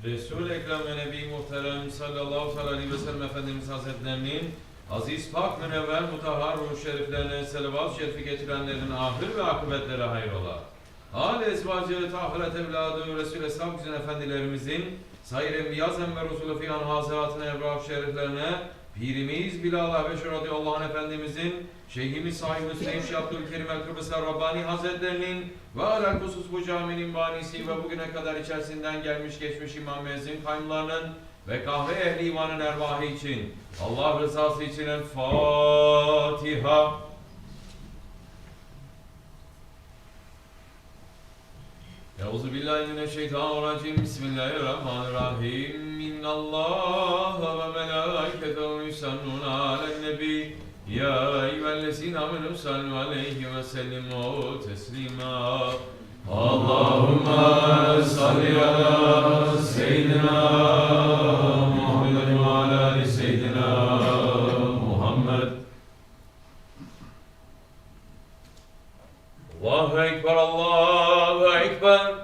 Resul-i Ekrem ve Nebi Muhterem sallallahu aleyhi ve sellem Efendimiz Hazretlerinin aziz, pak, münevver, mutahhar ruh şeriflerine selavat-ı şerifi getirenlerin ahir ve akıbetleri hayrola. Âl-i ezvacı, tahiret evladı, Resul-i Eshab güzel efendilerimizin sayr enbiyazem ve Resul-i Fiyan haziratına evrah şeriflerine Pirimiz Bilal Habeşi radıyallahu anh Efendimizin, Şeyhimiz Sahib-ul Şeyh Abdulkerim el-Kibrisi Rabbani Hazretlerinin ve alel husus bu caminin banisi ve bugüne kadar içerisinden gelmiş geçmiş imam müezzin kaymlarının ve kahve ehli imanın ervahı için Allah rızası için el Fatiha. Euzubillahimineşşeytanirracim. Bismillahirrahmanirrahim. İnnallâhe ve melâiketehu yusallûne alen-nebi. Ya eyyühellezîne âmenû sallu aleyhi ve sellimu teslîmâ. Allahümme salli ala seyyidina Muhammed ve ala ali seyyidina Muhammed. Allahu Ekber, Allahu Ekber.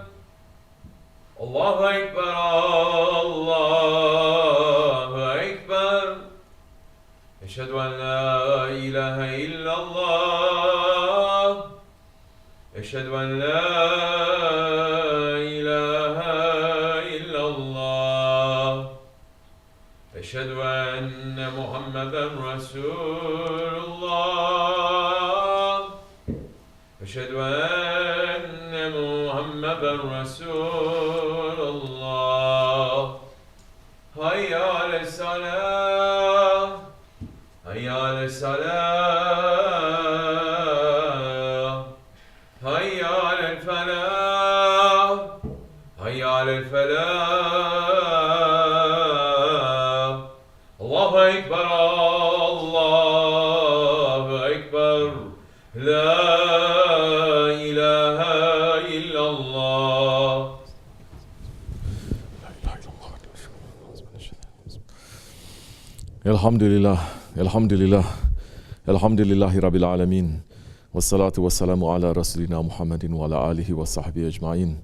Allahu Ekber, Allahu Ekber. Eşhedü en la ilahe illallah. Eşhedü en la ilahe illallah. Eşhedü enne Muhammeden Resulullah. Eşhedü enne Muhammeden Resulullah. Hayya ale's-salâh. Hayya ale's-salâh. Hayya alel-felâh. Hayya alel-felâh. Allahu Ekber, Allahu Ekber. La ilahe illallah. Elhamdülillah, elhamdülillah, elhamdülillahi rabbil alemin. Vessalatu vesselamu ala Resulina Muhammedin ve ala alihi ve sahbihi ecmain.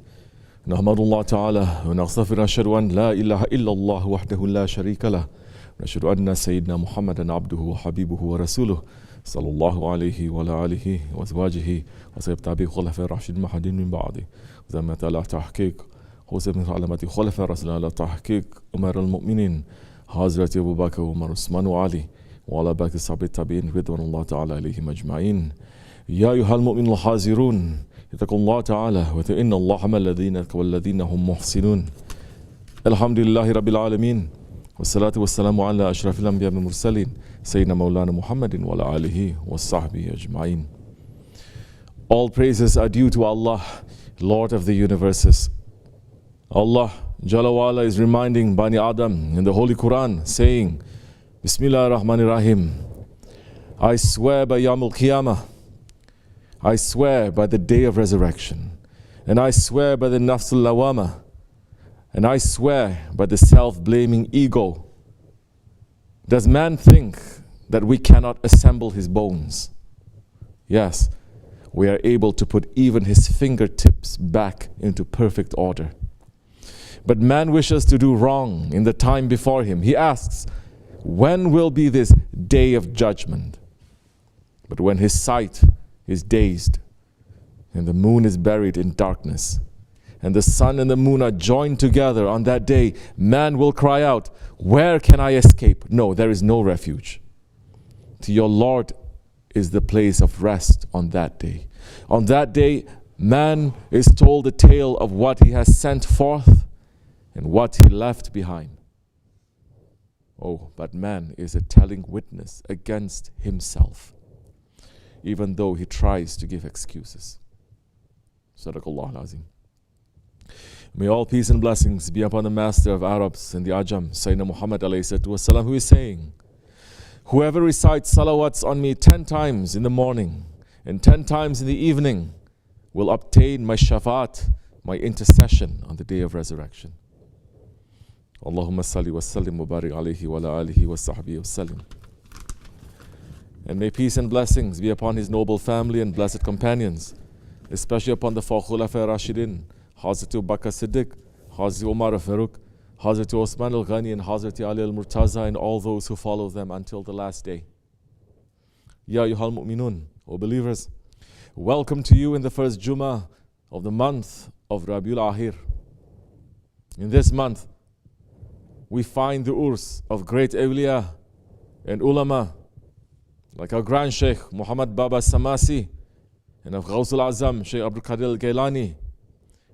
Nahmadullah Teala ve nagstafir eşhedü en la ilahe illallah vahdehu la şerike leh. Ve eşhedü enne seyyidina Muhammeden abduhu ve habibuhu ve resuluh. Sallallahu aleyhi ve ala alihi ve ezvacihi ve sayyib tabi'i khulafai raşidin mahadin min ba'di. Zemmet ala tahkik. Husebin alamati khulafai rasulina ala tahkik. Ömer el-Mu'minin. Hazreti Ebu Bakr, Umar, Osman ve Ali ve ala baki sahabe tabi'in ridvanullah ta'ala aleyhim ecma'in. Ya eyyuhel mu'minul hazirun yattakullah ta'ala ve te'innallaha ma'allezine hum muhsinun. Elhamdülillahi rabbil alemin. Ve salatu ve selamu ala eşrafil enbiya ve mursalin seyyidina Mevlana Muhammedin ve ala alihi ve sahbihi ecma'in. All praises are due to Allah, Lord of the universes. Allah Jalla wa Ala is reminding Bani Adam in the Holy Quran, saying, Bismillahirrahmanirrahim. I swear by Yawm al-Qiyamah. I swear by the day of resurrection. And I swear by the Nafs al-Lawama. And I swear by the self-blaming ego. Does man think that we cannot assemble his bones? Yes, we are able to put even his fingertips back into perfect order. But man wishes to do wrong in the time before him. He asks, when will be this day of judgment? But when his sight is dazed, and the moon is buried in darkness, and the sun and the moon are joined together on that day, man will cry out, where can I escape? No, there is no refuge. To your Lord is the place of rest on that day. On that day, man is told the tale of what he has sent forth and what he left behind. Oh, but man is a telling witness against himself, even though he tries to give excuses. Sadaqallah al-Azim. May all peace and blessings be upon the master of Arabs and the Ajam, Sayyidina Muhammad alayhi salatu wasalam, who is saying, whoever recites salawats on me 10 times in the morning and 10 times in the evening will obtain my shafaat, my intercession on the day of resurrection. Allahumma salli wa sallim wa barik alayhi wa ala alihi wa sahbihi wa sallim. And may peace and blessings be upon his noble family and blessed companions, especially upon the four Khulafai Rashidin, Hazrat Abu Bakr Siddiq, Hazrat Umar Farooq, Hazreti Osman al-Ghani and Hazreti Ali al-Murtaza and all those who follow them until the last day. Ya ayyuhal mu'minun, O believers, welcome to you in the first Juma of the month of Rebiülahir. In this month, we find the urs of great awliya and ulama, like our Grand Sheikh Muhammad Baba Samasi, and of Ghawsul Azam, Sheikh Abdulkerim al-Gailani,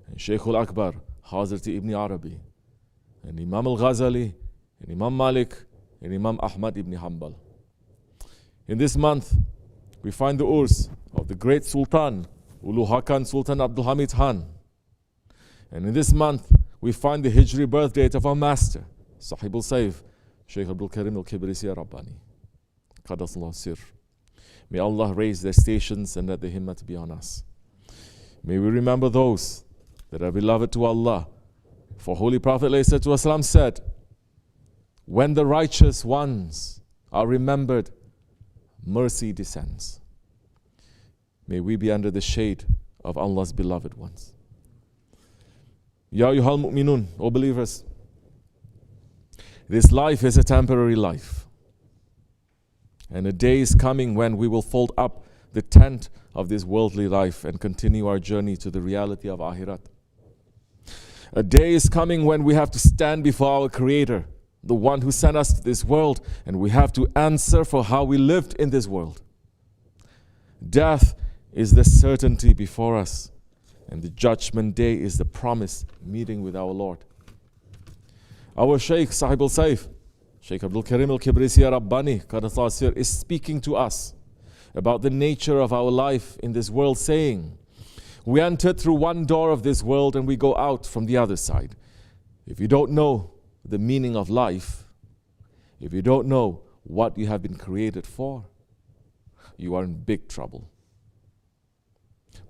and Sheikh al-Akbar, Hazreti Ibn Arabi, and Imam al-Ghazali, and Imam Malik, and Imam Ahmad ibn Hanbal. In this month, we find the urs of the great Sultan, Ulu Hakan Sultan Abdul Hamid Han. And in this month, we find the Hijri birth date of our master, Sahib-ul Saif, Shaykh Abdulkerim al-Kibrisi Rabbani. Qadasallahu sir. May Allah raise their stations and let the himmat be on us. May we remember those that are beloved to Allah. For Holy Prophet ﷺ said, when the righteous ones are remembered, mercy descends. May we be under the shade of Allah's beloved ones. Ya ayyuhal mu'minun, O believers, this life is a temporary life. And a day is coming when we will fold up the tent of this worldly life and continue our journey to the reality of Akhirat. A day is coming when we have to stand before our Creator, the one who sent us to this world, and we have to answer for how we lived in this world. Death is the certainty before us, and the judgment day is the promised meeting with our Lord. Our Shaykh Sahib-ul Saif, Shaykh Abdulkerim al-Kibrisi Rabbani, Qadasallahu is speaking to us about the nature of our life in this world, saying, we entered through one door of this world and we go out from the other side. If you don't know the meaning of life, if you don't know what you have been created for, you are in big trouble.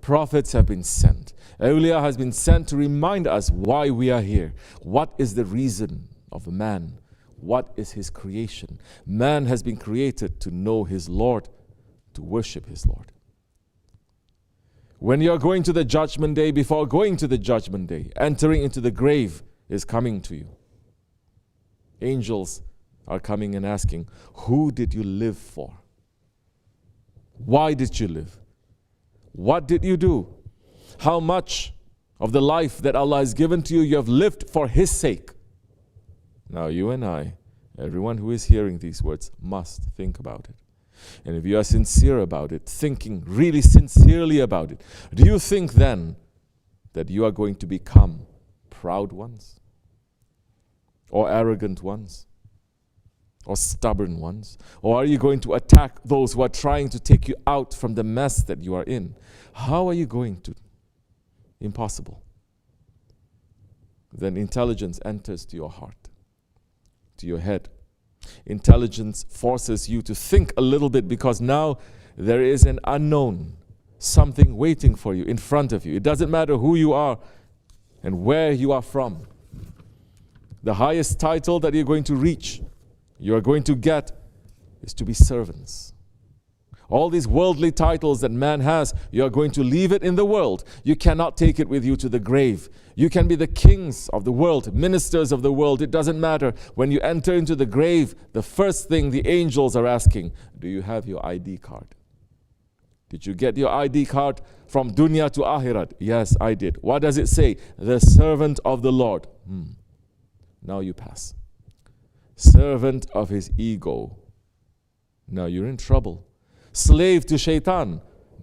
Prophets have been sent. Awliya has been sent to remind us why we are here. What is the reason of man? What is his creation? Man has been created to know his Lord, to worship his Lord. When you are going to the judgment day, before going to the judgment day, entering into the grave is coming to you. Angels are coming and asking, who did you live for? Why did you live? What did you do? How much of the life that Allah has given to you, you have lived for His sake? Now you and I, everyone who is hearing these words, must think about it. And if you are sincere about it, thinking really sincerely about it, do you think then that you are going to become proud ones? Or arrogant ones? Or stubborn ones? Or are you going to attack those who are trying to take you out from the mess that you are in? How are you going to? Impossible. Then intelligence enters to your heart, to your head. Intelligence forces you to think a little bit, because now there is an unknown, something waiting for you in front of you. It doesn't matter who you are and where you are from. The highest title that you're going to reach, you are going to get, is to be servants. All these worldly titles that man has, you are going to leave it in the world. You cannot take it with you to the grave. You can be the kings of the world, ministers of the world. It doesn't matter. When you enter into the grave, the first thing the angels are asking, do you have your ID card? Did you get your ID card from dunya to akhirat? Yes, I did. What does it say? The servant of the Lord. Now you pass. Servant of his ego. Now you're in trouble. Slave to shaitan.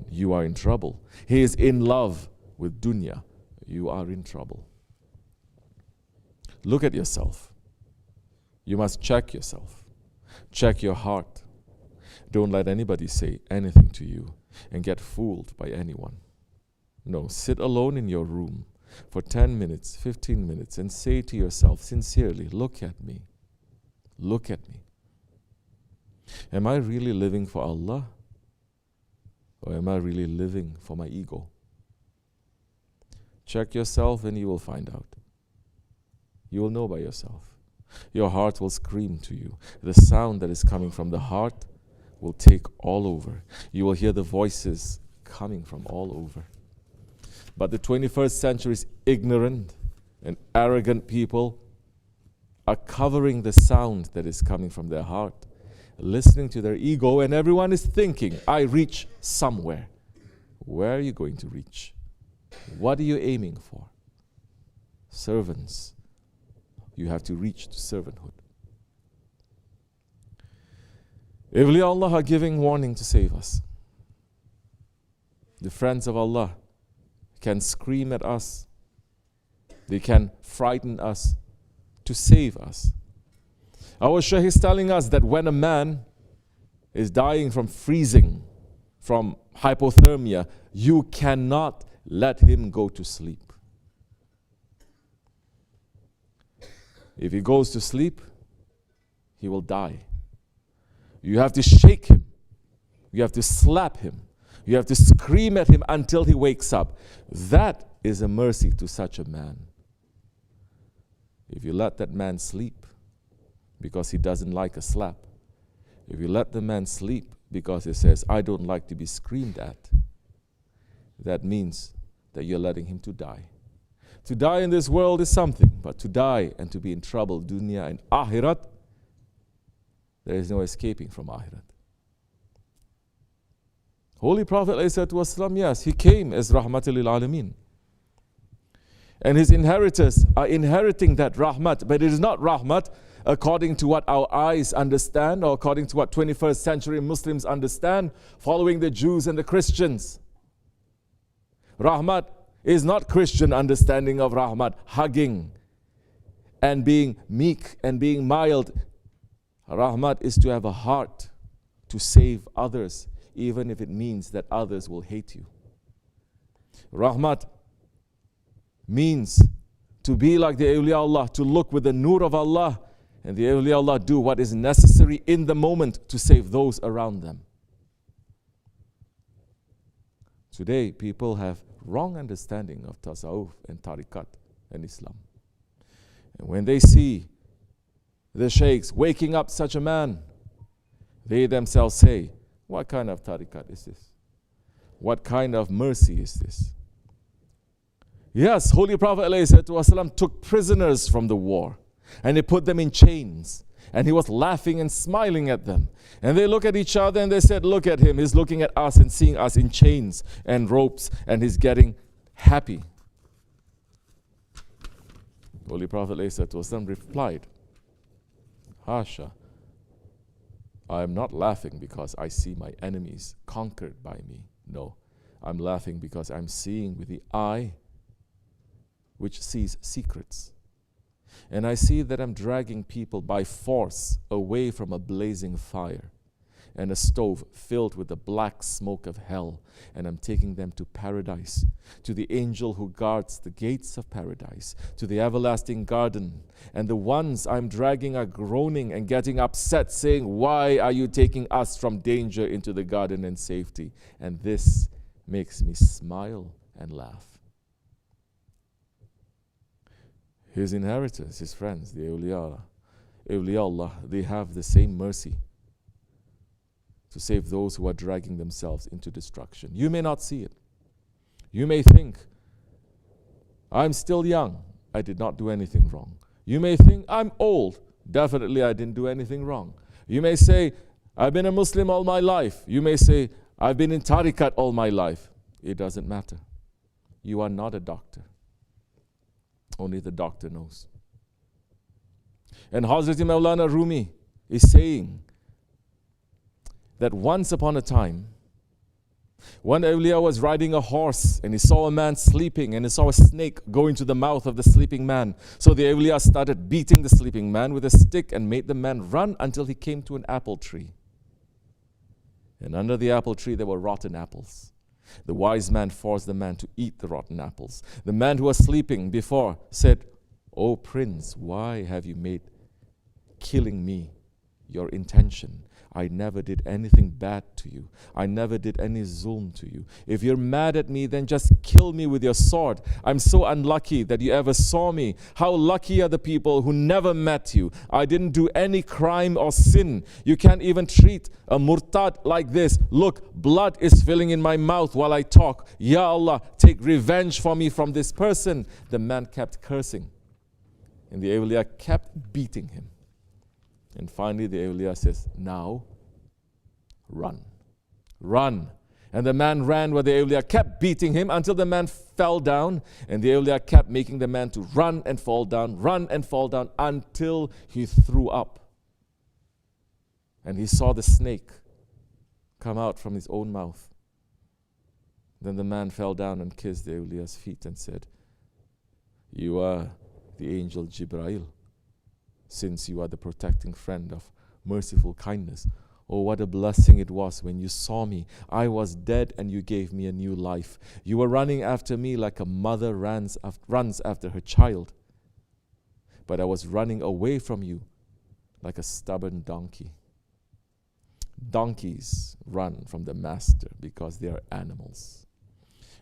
You are in trouble. He is in love with dunya. You are in trouble. Look at yourself. You must check yourself. Check your heart. Don't let anybody say anything to you and get fooled by anyone. No, sit alone in your room for 10 minutes, 15 minutes and say to yourself sincerely, look at me. Look at me. Am I really living for Allah? Or am I really living for my ego? Check yourself and you will find out. You will know by yourself. Your heart will scream to you. The sound that is coming from the heart will take all over. You will hear the voices coming from all over. But the 21st century's ignorant and arrogant people are covering the sound that is coming from their heart, listening to their ego, and everyone is thinking, I reach somewhere. Where are you going to reach? What are you aiming for? Servants, you have to reach to servanthood. Awliya Allah are giving warning to save us. The friends of Allah can scream at us. They can frighten us to save us. Our Shaykh is telling us that when a man is dying from freezing, from hypothermia, you cannot let him go to sleep. If he goes to sleep, he will die. You have to shake him. You have to slap him. You have to scream at him until he wakes up. That is a mercy to such a man. If you let that man sleep because he doesn't like a slap, if you let the man sleep because he says, I don't like to be screamed at, that means that you're letting him to die. To die in this world is something, but to die and to be in trouble, dunya and akhirat, there is no escaping from akhirat. Holy Prophet ﷺ, yes, he came as rahmatul lil alameen. And his inheritors are inheriting that rahmat, but it is not rahmat according to what our eyes understand or according to what 21st century Muslims understand, following the Jews and the Christians. Rahmat is not Christian understanding of rahmat, hugging and being meek and being mild. Rahmat is to have a heart to save others, even if it means that others will hate you. Rahmat means to be like the awliya Allah, to look with the nur of Allah, and the awliya Allah do what is necessary in the moment to save those around them. Today, people have wrong understanding of tasawwuf and tariqat and Islam. And when they see the sheikhs waking up such a man, they themselves say, what kind of tariqat is this? What kind of mercy is this? Yes, Holy Prophet ﷺ took prisoners from the war and he put them in chains and he was laughing and smiling at them. And they look at each other and they said, look at him, he's looking at us and seeing us in chains and ropes and he's getting happy. Holy Prophet ﷺ replied, Hasha, I am not laughing because I see my enemies conquered by me. No, I'm laughing because I'm seeing with the eye which sees secrets. And I see that I'm dragging people by force away from a blazing fire and a stove filled with the black smoke of hell, and I'm taking them to paradise, to the angel who guards the gates of paradise, to the everlasting garden. And the ones I'm dragging are groaning and getting upset, saying, why are you taking us from danger into the garden and safety? And this makes me smile and laugh. His inheritors, his friends, the awliya Allah, they have the same mercy to save those who are dragging themselves into destruction. You may not see it. You may think, I'm still young, I did not do anything wrong. You may think, I'm old, definitely I didn't do anything wrong. You may say, I've been a Muslim all my life. You may say, I've been in tariqat all my life. It doesn't matter. You are not a doctor. Only the doctor knows. And Hazrat Maulana Rumi is saying that once upon a time, one awliya was riding a horse and he saw a man sleeping and he saw a snake go into the mouth of the sleeping man. So the awliya started beating the sleeping man with a stick and made the man run until he came to an apple tree. And under the apple tree there were rotten apples. The wise man forced the man to eat the rotten apples. The man who was sleeping before said, "O prince, why have you made killing me your intention? I never did anything bad to you. I never did any zulm to you. If you're mad at me, then just kill me with your sword. I'm so unlucky that you ever saw me. How lucky are the people who never met you. I didn't do any crime or sin. You can't even treat a murtad like this. Look, blood is filling in my mouth while I talk. Ya Allah, take revenge for me from this person." The man kept cursing. And the awliya kept beating him. And finally the awliya says, now, run. Run. And the man ran where the awliya kept beating him until the man fell down. And the awliya kept making the man to run and fall down until he threw up. And he saw the snake come out from his own mouth. Then the man fell down and kissed the awliya's feet and said, you are the angel Jibreel, since you are the protecting friend of merciful kindness. Oh, what a blessing it was when you saw me. I was dead and you gave me a new life. You were running after me like a mother runs after her child. But I was running away from you like a stubborn donkey. Donkeys run from the master because they are animals.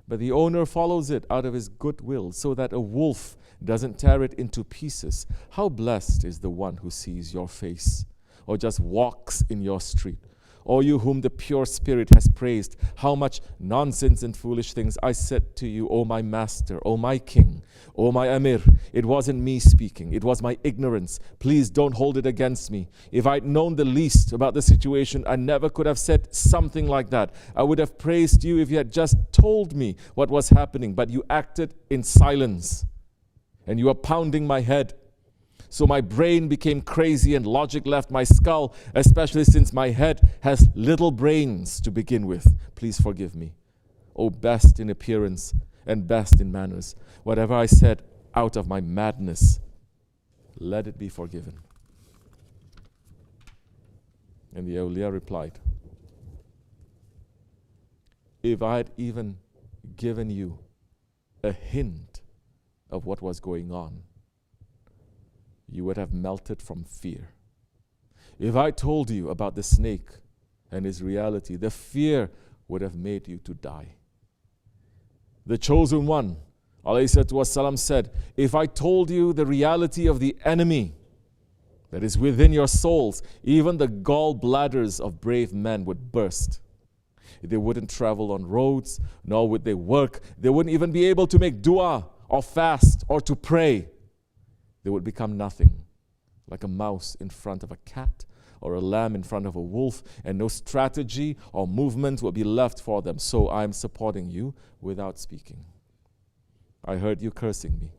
But the owner follows it out of his goodwill so that a wolf doesn't tear it into pieces. How blessed is the one who sees your face or just walks in your street. O you whom the pure spirit has praised, how much nonsense and foolish things I said to you, O my master, O my king, O my Amir. It wasn't me speaking, it was my ignorance. Please don't hold it against me. If I'd known the least about the situation, I never could have said something like that. I would have praised you if you had just told me what was happening, but you acted in silence. And you were pounding my head. So my brain became crazy and logic left my skull, especially since my head has little brains to begin with. Please forgive me. O best in appearance and best in manners, whatever I said out of my madness, let it be forgiven. And the awliya replied, if I had even given you a hint of what was going on, you would have melted from fear. If I told you about the snake and his reality, the fear would have made you to die. The chosen one, ﷺ, said, if I told you the reality of the enemy that is within your souls, even the gallbladders of brave men would burst. They wouldn't travel on roads, nor would they work. They wouldn't even be able to make dua or fast or to pray. They would become nothing, like a mouse in front of a cat or a lamb in front of a wolf, and no strategy or movement will be left for them. So I am supporting you without speaking. I heard you cursing me,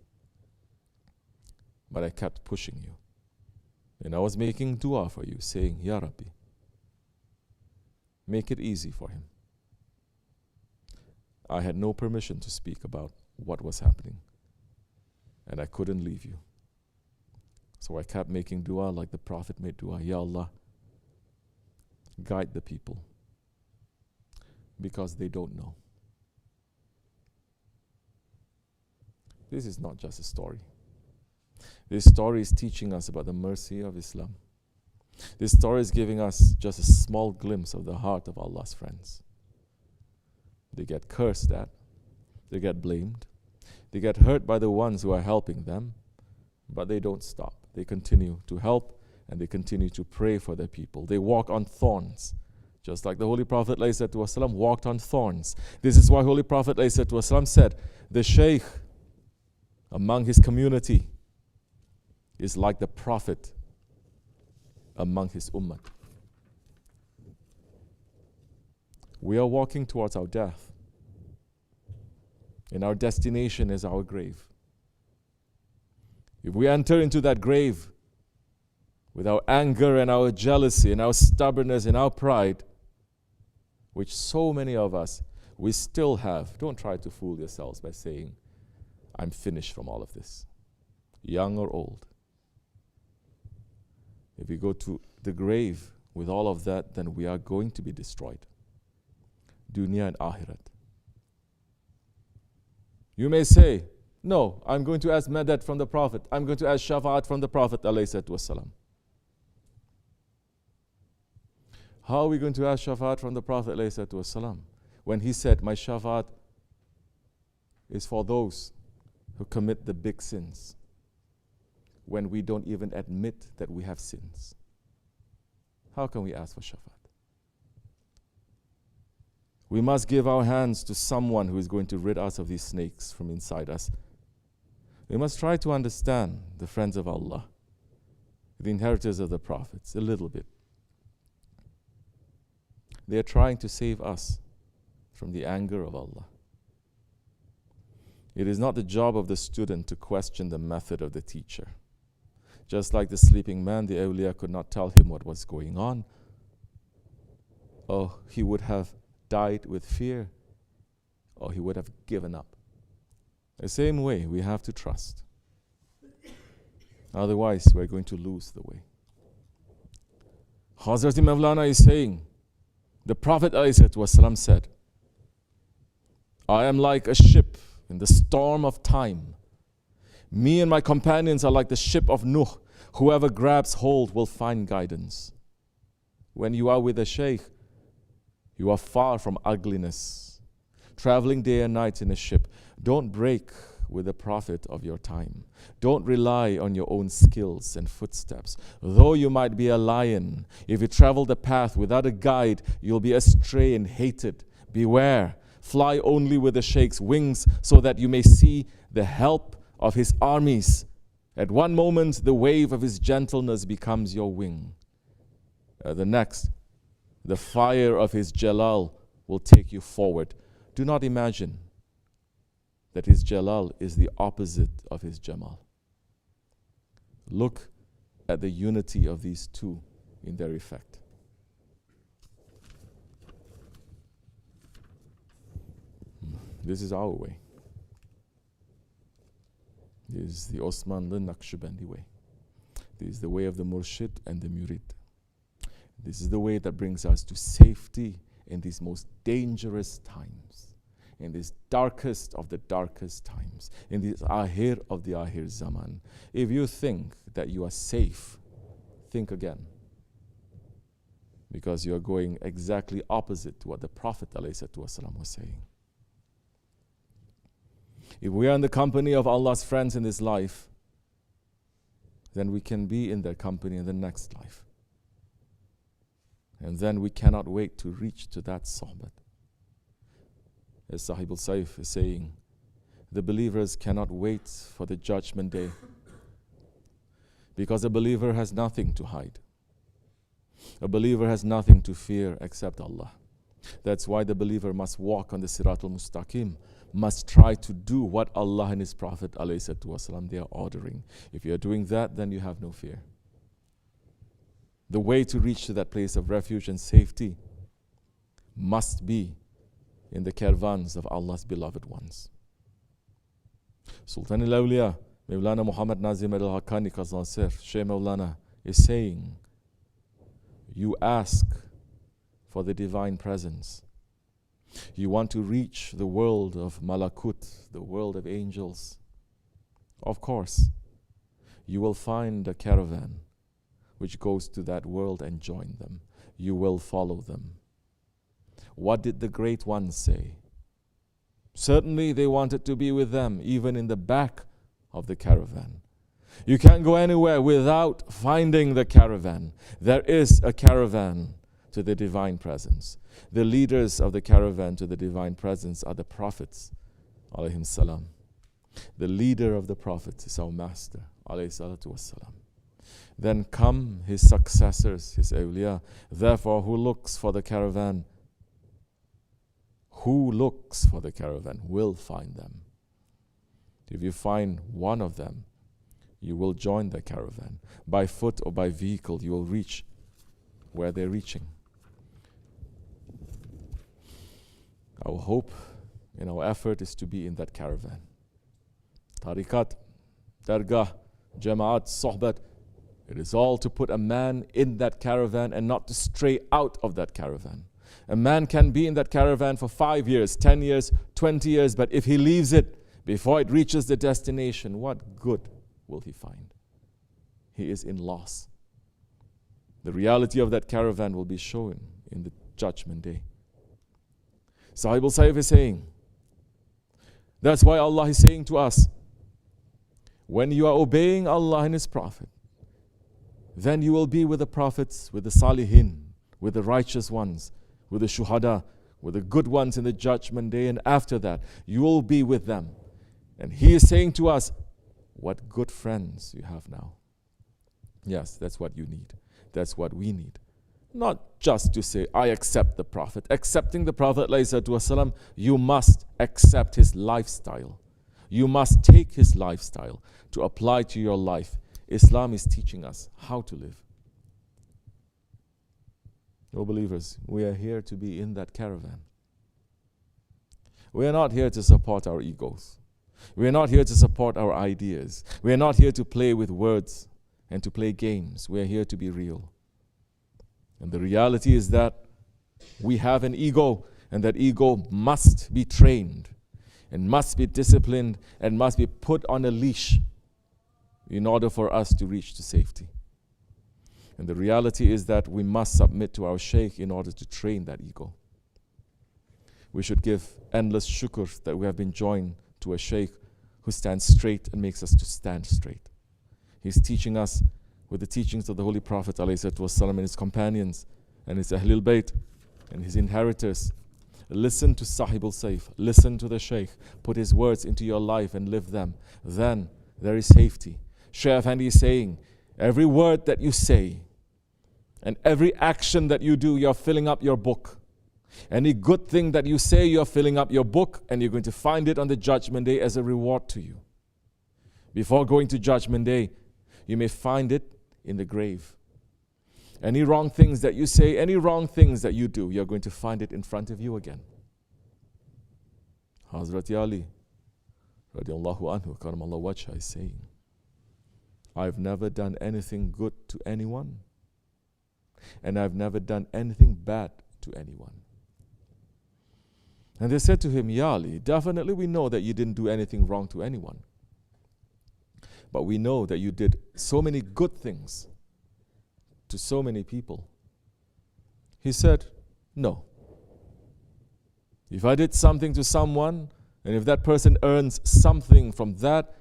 but I kept pushing you. And I was making dua for you, saying, Ya Rabbi, make it easy for him. I had no permission to speak about what was happening, and I couldn't leave you. So I kept making dua like the Prophet made dua. Ya Allah, guide the people, because they don't know. This is not just a story. This story is teaching us about the mercy of Islam. This story is giving us just a small glimpse of the heart of Allah's friends. They get cursed at, they get blamed, they get hurt by the ones who are helping them, but they don't stop. They continue to help and they continue to pray for their people. They walk on thorns, just like the Holy Prophet ﷺ walked on thorns. This is why Holy Prophet ﷺ said, the Şeyh among his community is like the Prophet among his ummah. We are walking towards our death, and our destination is our grave. If we enter into that grave with our anger and our jealousy and our stubbornness and our pride, which so many of us, we still have, don't try to fool yourselves by saying, I'm finished from all of this, young or old. If we go to the grave with all of that, then we are going to be destroyed. Dunya and Akhirat. You may say, no, I'm going to ask madad from the Prophet. I'm going to ask shafa'at from the Prophet ﷺ. How are we going to ask shafa'at from the Prophet ﷺ when he said, my shafa'at is for those who commit the big sins, when we don't even admit that we have sins? How can we ask for shafa'at? We must give our hands to someone who is going to rid us of these snakes from inside us. We must try to understand the friends of Allah, the inheritors of the prophets, a little bit. They are trying to save us from the anger of Allah. It is not the job of the student to question the method of the teacher. Just like the sleeping man, the awliya could not tell him what was going on. Oh, he would have died with fear, or he would have given up. The same way, we have to trust. Otherwise, we're going to lose the way. Hazrat Mawlana is saying, the Prophet ﷺ said, I am like a ship in the storm of time. Me and my companions are like the ship of Nuh. Whoever grabs hold will find guidance. When you are with a Shaykh, you are far from ugliness. Traveling day and night in a ship, don't break with the Prophet of your time. Don't rely on your own skills and footsteps. Though you might be a lion, if you travel the path without a guide, you'll be astray and hated. Beware. Fly only with the Shaykh's wings so that you may see the help of his armies. At one moment, the wave of his gentleness becomes your wing. The next, the fire of his Jalal will take you forward. Do not imagine that his Jalal is the opposite of his Jamal. Look at the unity of these two in their effect. This is our way. This is the Osmanli Nakşibendi way. This is the way of the Murshid and the Murid. This is the way that brings us to safety in these most dangerous times, in this darkest of the darkest times, in this Ahir of the Ahir Zaman. If you think that you are safe, think again. Because you are going exactly opposite to what the Prophet ﷺ was saying. If we are in the company of Allah's friends in this life, then we can be in their company in the next life. And then we cannot wait to reach to that sohbat. As Sahib-ul Saif is saying, the believers cannot wait for the judgment day because a believer has nothing to hide. A believer has nothing to fear except Allah. That's why the believer must walk on the Siratul Mustaqim, must try to do what Allah and His Prophet ﷺ they are ordering. If you are doing that, then you have no fear. The way to reach to that place of refuge and safety must be in the caravans of Allah's beloved ones. Sultan al-Awliya, Mawlana Muhammad Nazim al-Hakkani Qazansir, Shaykh Mawlana is saying, you ask for the divine presence. You want to reach the world of Malakut, the world of angels. Of course, you will find a caravan which goes to that world and join them. You will follow them. What did the great ones say? Certainly they wanted to be with them, even in the back of the caravan. You can't go anywhere without finding the caravan. There is a caravan to the divine presence. The leaders of the caravan to the divine presence are the prophets, alayhim salam. The leader of the prophets is our master, alayhi salatu wassalam. Then come his successors, his awliya. Therefore, who looks for the caravan? Who looks for the caravan will find them. If you find one of them, you will join the caravan. By foot or by vehicle, you will reach where they're reaching. Our hope and our effort is to be in that caravan. Tariqat, Dergah, Jama'at, Sohbat, it is all to put a man in that caravan and not to stray out of that caravan. A man can be in that caravan for 5 years, 10 years, 20 years, but if he leaves it before it reaches the destination, what good will he find? He is in loss. The reality of that caravan will be shown in the judgment day. Sahib-ul Saif is saying, that's why Allah is saying to us, when you are obeying Allah and His Prophet, then you will be with the prophets, with the salihin, with the righteous ones, with the shuhada, with the good ones in the judgment day, and after that, you will be with them. And He is saying to us, what good friends you have now. Yes, that's what you need. That's what we need. Not just to say, I accept the Prophet. Accepting the Prophet, ﷺ, you must accept his lifestyle. You must take his lifestyle to apply to your life. Islam is teaching us how to live. Oh believers, we are here to be in that caravan. We are not here to support our egos. We are not here to support our ideas. We are not here to play with words and to play games. We are here to be real. And the reality is that we have an ego, and that ego must be trained and must be disciplined and must be put on a leash in order for us to reach to safety. And the reality is that we must submit to our Shaykh in order to train that ego. We should give endless shukr that we have been joined to a Shaykh who stands straight and makes us to stand straight. He's teaching us with the teachings of the Holy Prophet ﷺ and his companions and his Ahlul Bayt and his inheritors. Listen to Sahib-ul Saif. Listen to the Shaykh. Put his words into your life and live them. Then there is safety. Shaykh Efendi is saying, every word that you say and every action that you do, you're filling up your book. Any good thing that you say, you're filling up your book, and you're going to find it on the Judgment Day as a reward to you. Before going to Judgment Day, you may find it in the grave. Any wrong things that you say, any wrong things that you do, you're going to find it in front of you again. Hazrat Ali, radiallahu anhu, karamallahu wajha, is saying, I've never done anything good to anyone, and I've never done anything bad to anyone. And they said to him, Ya Ali, definitely we know that you didn't do anything wrong to anyone. But we know that you did so many good things to so many people. He said, no. If I did something to someone, and if that person earns something from that,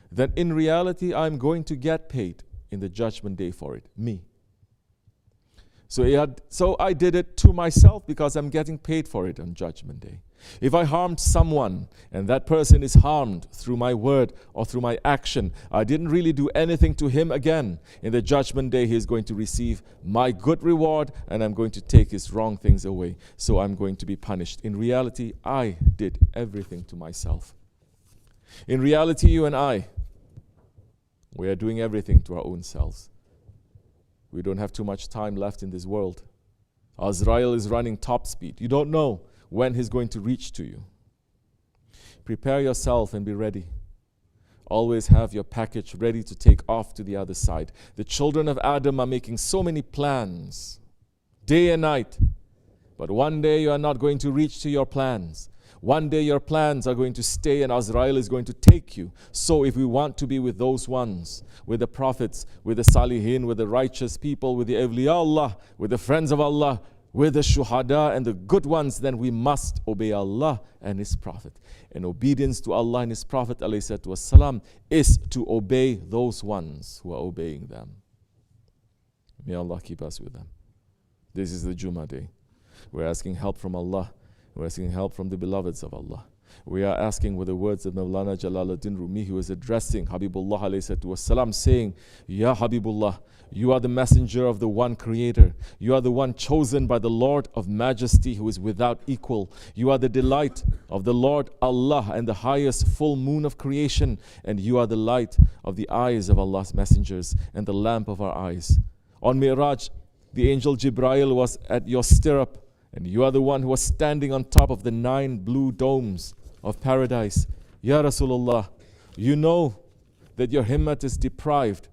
then in reality I'm going to get paid in the Judgment Day for it, me. So I did it to myself because I'm getting paid for it on Judgment Day. If I harmed someone and that person is harmed through my word or through my action, I didn't really do anything to him again. In the Judgment Day, he is going to receive my good reward and I'm going to take his wrong things away. So I'm going to be punished. In reality, I did everything to myself. In reality, you and I, we are doing everything to our own selves. We don't have too much time left in this world. Azrael is running top speed. You don't know when he's going to reach to you. Prepare yourself and be ready. Always have your package ready to take off to the other side. The children of Adam are making so many plans, day and night. But one day you are not going to reach to your plans. One day your plans are going to stay and Azrael is going to take you. So if we want to be with those ones, with the prophets, with the salihin, with the righteous people, with the awliya Allah, with the friends of Allah, with the shuhada and the good ones, then we must obey Allah and His Prophet. And obedience to Allah and His Prophet ﷺ is to obey those ones who are obeying them. May Allah keep us with them. This is the Juma day. We're asking help from Allah. We're asking help from the beloveds of Allah. We are asking with the words of Mawlana Jalaluddin Rumi, who is addressing Habibullah ﷺ, saying, Ya Habibullah, you are the messenger of the one Creator. You are the one chosen by the Lord of Majesty, who is without equal. You are the delight of the Lord Allah and the highest full moon of creation. And you are the light of the eyes of Allah's messengers and the lamp of our eyes. On Mi'raj, the angel Jibreel was at your stirrup, and you are the one who was standing on top of the 9 blue domes of paradise. Ya Rasulullah, you know that your himmat is deprived,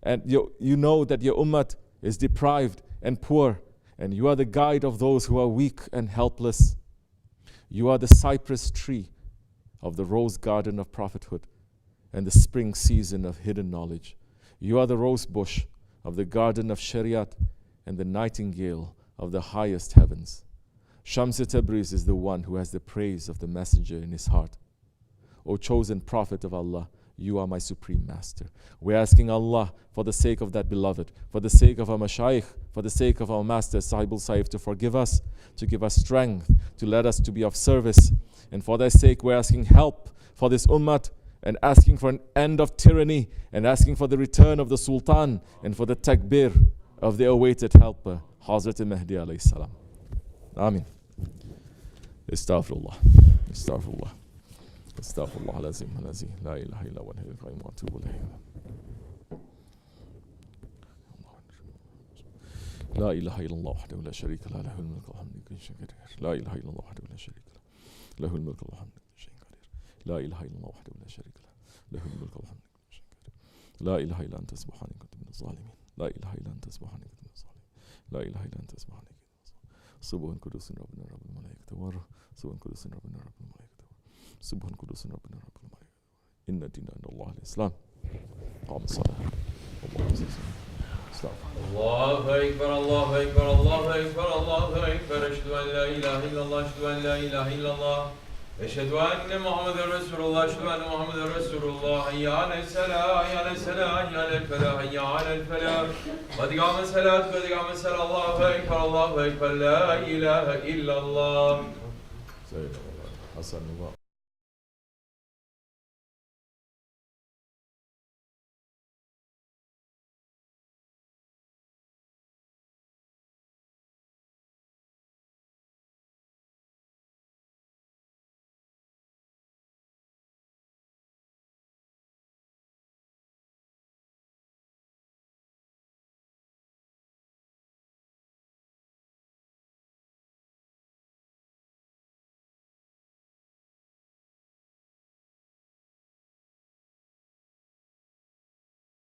and you know that your ummat is deprived and poor, and you are the guide of those who are weak and helpless. You are the cypress tree of the rose garden of prophethood and the spring season of hidden knowledge. You are the rose bush of the garden of Shariat and the nightingale of the highest heavens. Shams-e Tabriz is the one who has the praise of the messenger in his heart. O chosen prophet of Allah, you are my supreme master. We're asking Allah, for the sake of that beloved, for the sake of our mashayikh, for the sake of our master Sahib-ul Saif, to forgive us, to give us strength, to let us to be of service. And for their sake, we're asking help for this ummah and asking for an end of tyranny and asking for the return of the Sultan and for the takbir of the awaited helper, Hazrat Mahdi alayhi salam. Amin. Astaghfirullah. Astaghfirullah. Astaghfirullah al-azim al-azim. La ilaha illa huwa al-hayyul qayyum wa atubu ilayh. لا إله إلا الله وحده لا شريك له له الملك والحمد لله كل شيء قدير لا إله إلا الله وحده لا شريك له له الملك والحمد لله كل شيء قدير لا إله إلا الله وحده لا شريك له له الملك والحمد لله كل شيء قدير لا إله إلا أنت سبحانك كنت من الظالمين لا إله إلا أنت سبحانك كنت من الظالمين لا إله إلا أنت سبحانك كنت من الظالمين سبحان قدوس ربنا رب الملائكة والروح سبحان قدوس ربنا رب الملائكة سبحان قدوس ربنا رب الملائكة إن الدين عند الله الإسلام قام الصلاة اللهم صل وسلم الله أكبر الله أكبر الله أكبر الله أكبر أشهد أن لا إله إلا الله أشهد أن لا إله إلا الله أشهد أن محمد رسول الله أشهد أن محمد رسول الله حي على الصلاة حي على الصلاة حي على الفلاح حي على الفلاح قد قام الصلاة قد قام الصلاة الله أكبر لا إله إلا الله.